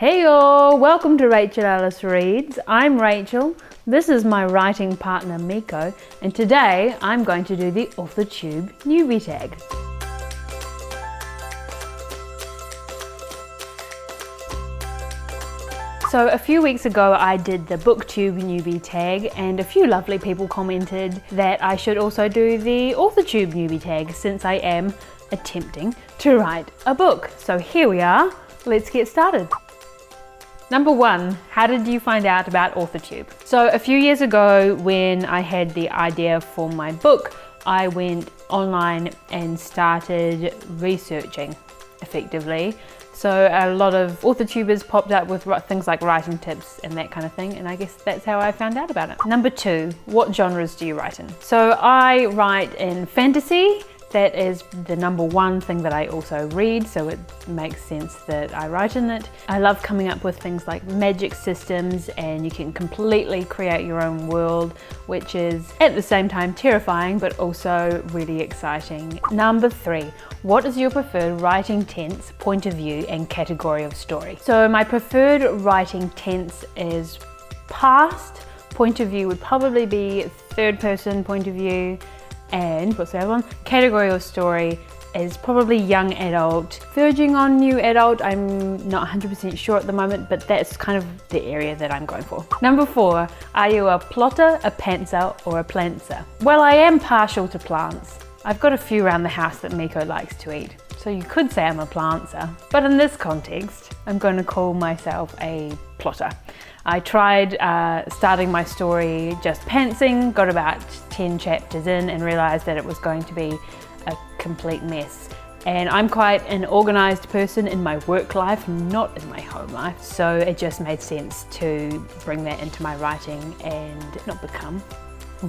Hey all, welcome to Rachel Alice Reads. I'm Rachel, this is my writing partner Miko, and today I'm going to do the Authortube Newbie Tag. So a few weeks ago I did the Booktube Newbie Tag and a few lovely people commented that I should also do the Authortube Newbie Tag since I am attempting to write a book. So here we are, let's get started. Number 1, how did you find out about Authortube? So a few years ago when I had the idea for my book, I went online and started researching effectively. So a lot of Authortubers popped up with things like writing tips and that kind of thing, and I guess that's how I found out about it. Number 2, what genres do you write in? So I write in fantasy. That is the number 1 thing that I also read, so it makes sense that I write in it. I love coming up with things like magic systems, and you can completely create your own world, which is at the same time terrifying but also really exciting. Number 3, what is your preferred writing tense, point of view and category of story? So my preferred writing tense is past, point of view would probably be third person point of view, and what's the other one? Category of story is probably young adult, verging on new adult. I'm not 100% sure at the moment, but that's kind of the area that I'm going for. Number 4, are you a plotter, a pantser, or a plantser? Well, I am partial to plants. I've got a few around the house that Miko likes to eat, so you could say I'm a plantser. But in this context, I'm going to call myself a plotter. I tried starting my story just pantsing, got about 10 chapters in and realised that it was going to be a complete mess. And I'm quite an organised person in my work life, not in my home life, so it just made sense to bring that into my writing and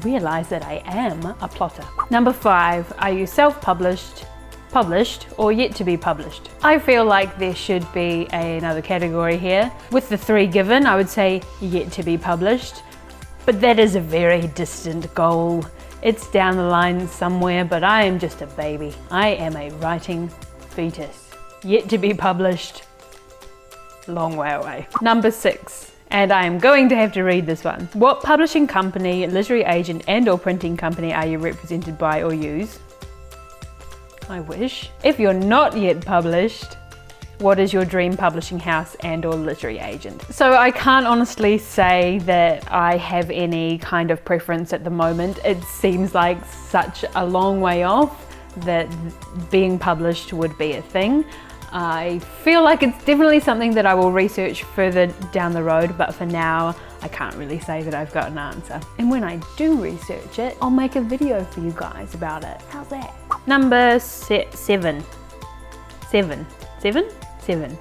realise that I am a plotter. Number 5, are you self-published, published, or yet to be published? I feel like there should be another category here. With the 3 given, I would say yet to be published, but that is a very distant goal. It's down the line somewhere, but I am just a baby. I am a writing fetus. Yet to be published, long way away. Number 6, and I am going to have to read this one. What publishing company, literary agent and/or printing company are you represented by or use? I wish. If you're not yet published, what is your dream publishing house and/or literary agent? So I can't honestly say that I have any kind of preference at the moment. It seems like such a long way off that being published would be a thing. I feel like it's definitely something that I will research further down the road, but for now, I can't really say that I've got an answer. And when I do research it, I'll make a video for you guys about it. How's that? Number 7.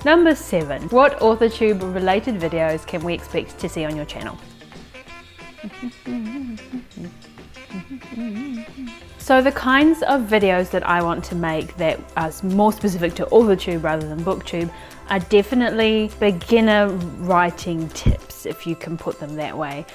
Number 7. What Authortube related videos can we expect to see on your channel? So the kinds of videos that I want to make that are more specific to Authortube rather than Booktube are definitely beginner writing tips, if you can put them that way.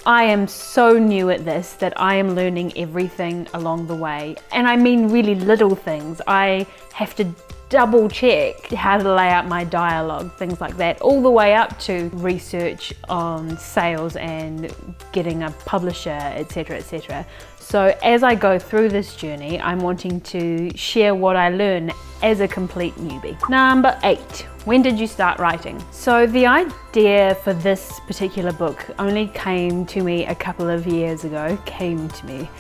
I am so new at this that I am learning everything along the way, and I mean really little things. I have to double check how to lay out my dialogue, things like that, all the way up to research on sales and getting a publisher, etc, etc. So as I go through this journey, I'm wanting to share what I learn as a complete newbie. Number 8, when did you start writing? So the idea for this particular book only came to me a couple of years ago.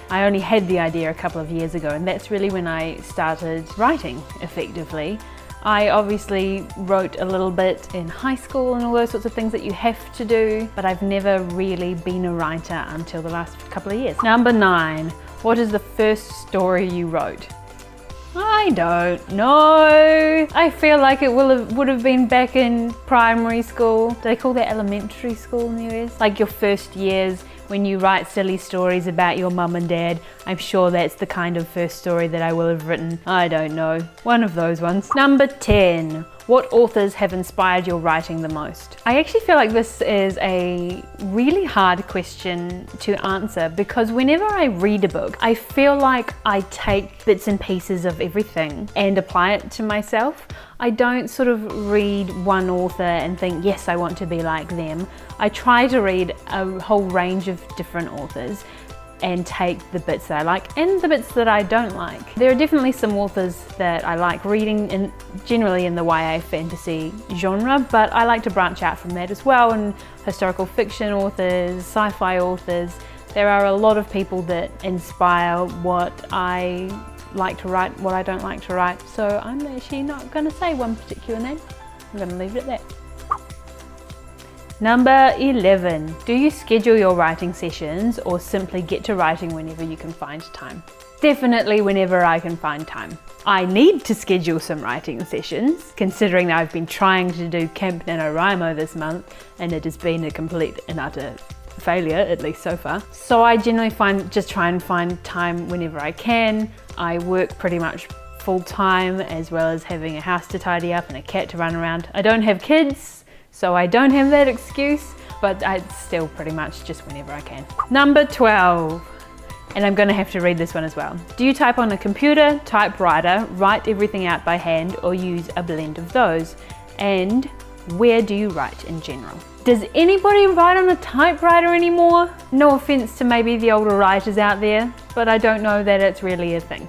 I only had the idea a couple of years ago, and that's really when I started writing effectively. I obviously wrote a little bit in high school and all those sorts of things that you have to do, but I've never really been a writer until the last couple of years. Number 9, what is the first story you wrote? I don't know. I feel like it would have been back in primary school. Do they call that elementary school in the US? Like your first years when you write silly stories about your mum and dad. I'm sure that's the kind of first story that I will have written. I don't know. One of those ones. Number 10. What authors have inspired your writing the most? I actually feel like this is a really hard question to answer because whenever I read a book, I feel like I take bits and pieces of everything and apply it to myself. I don't sort of read one author and think, yes, I want to be like them. I try to read a whole range of different authors and take the bits that I like and the bits that I don't like. There are definitely some authors that I like reading, generally in the YA fantasy genre, but I like to branch out from that as well, and historical fiction authors, sci-fi authors. There are a lot of people that inspire what I like to write, what I don't like to write, so I'm actually not going to say one particular name. I'm going to leave it at that. Number 11. Do you schedule your writing sessions or simply get to writing whenever you can find time? Definitely whenever I can find time. I need to schedule some writing sessions, considering that I've been trying to do Camp NaNoWriMo this month and it has been a complete and utter failure, at least so far. So I generally just try and find time whenever I can. I work pretty much full time, as well as having a house to tidy up and a cat to run around. I don't have kids, so I don't have that excuse, but it's still pretty much just whenever I can. Number 12, and I'm gonna have to read this one as well. Do you type on a computer, typewriter, write everything out by hand, or use a blend of those? And where do you write in general? Does anybody write on a typewriter anymore? No offense to maybe the older writers out there, but I don't know that it's really a thing.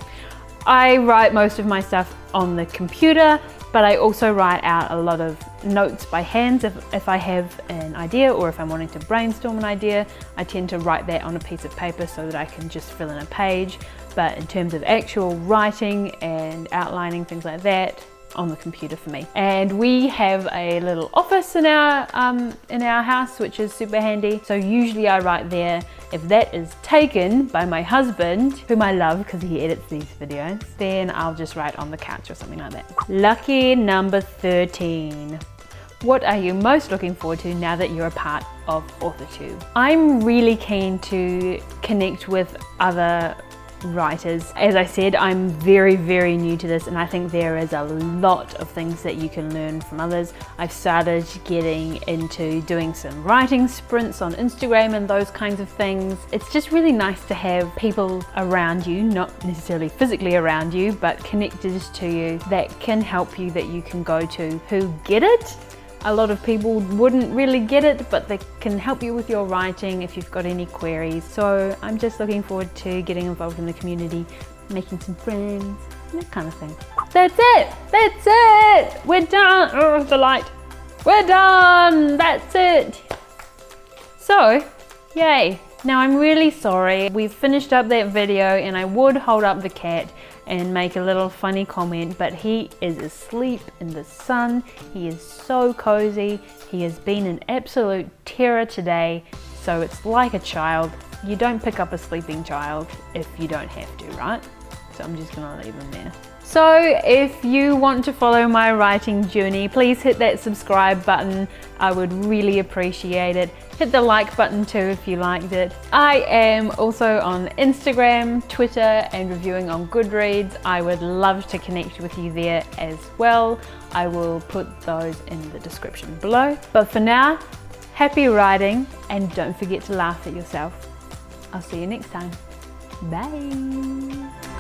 I write most of my stuff on the computer, but I also write out a lot of notes by hand if I have an idea, or if I'm wanting to brainstorm an idea. I tend to write that on a piece of paper so that I can just fill in a page. But in terms of actual writing and outlining, things like that, on the computer for me. And we have a little office in our house, which is super handy. So usually I write there. If that is taken by my husband, whom I love because he edits these videos, then I'll just write on the couch or something like that. Lucky number 13. What are you most looking forward to now that you're a part of Authortube? I'm really keen to connect with other writers. As I said, I'm very, very new to this, and I think there is a lot of things that you can learn from others. I've started getting into doing some writing sprints on Instagram and those kinds of things. It's just really nice to have people around you, not necessarily physically around you, but connected to you, that can help you, that you can go to, who get it. A lot of people wouldn't really get it, but they can help you with your writing if you've got any queries. So I'm just looking forward to getting involved in the community, making some friends, that kind of thing. That's it! That's it! We're done! Oh, the light! We're done! That's it! So, yay! Now I'm really sorry. We've finished up that video and I would hold up the cat and make a little funny comment, but he is asleep in the sun. He is so cozy. He has been an absolute terror today, so it's like a child. You don't pick up a sleeping child if you don't have to, right? So I'm just gonna leave him there. So if you want to follow my writing journey, please hit that subscribe button. I would really appreciate it. Hit the like button too if you liked it. I am also on Instagram, Twitter, and reviewing on GOODREADS. I would love to connect with you there as well. I will put those in the description below. But for now, happy writing, and don't forget to laugh at yourself. I'll see you next time. Bye.